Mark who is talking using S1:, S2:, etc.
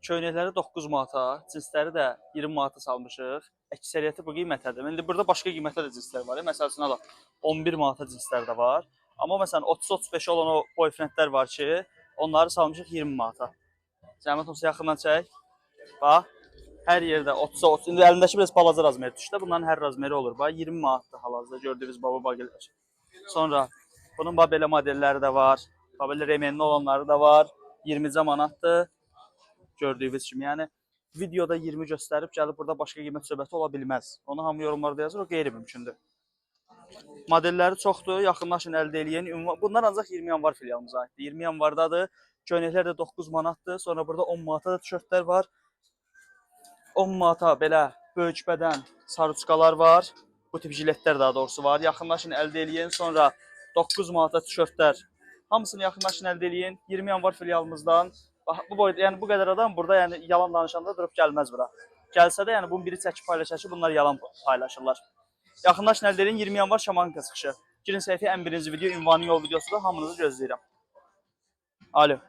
S1: Köynəkləri 9 manata, cinsləri də 20 manata salmışıq. Əksəriyyəti bu qiymətədir. İndi burada başqa qiymətdə də cinslər var. Məsəl üçün, 11 manata cinslər də var. Amma məsələn 30-35 olan o boyfriendlər var ki, onları salmışıq 20 manata. Zəhmət olsa yaxından çək. Bax, hər yerdə 30-30. İndi əlindəki biraz balaca razmeri düşdü. Bunların hər razmeri olur. Bax, 20 manatdır hal-hazırda gördüyünüz baba bagelər. Sonra bunun bax belə modelləri də var. Bax belə remenli olanları da var. 20 manatdır. Gördüyünüz kimi, yəni videoda 20 göstərib gəlib burada başqa qiymət söhbəti ola bilməz. Onu hamı yorumlarda yazır, o qeyri-mümkündür. Modelləri çoxdur, yaxınlaşın əldə eləyin. Bunlar ancaq 20 yanvar filialımıza aiddir. 20 yanvardadır. Köynəklər də 9 manatdır. Sonra burada 10 manata da tişörtlər var. 10 manata belə böyük bədən saruçkalar var. Bu tip jiletlər daha doğrusu var. Yaxınlaşın əldə eləyin. Sonra 9 manata tişörtlər. Hamısını yaxınlaşın əldə eləyin. 20 yanvar filialımızdan. Bu boyda, yəni bu qədər adam burada, yəni yalan danışanda durub gəlməz bura. Gəlsə də, yəni bunun biri çəkib paylaşır ki, bunlar yalan paylaşırlar. Yaxınlaşın əldə eləyin. 20 yanvar Şamanka çıxışı. Girin səhifəyə ən birinci video, ünvanı yol videosu da hamınızı gözləyirəm. Alo.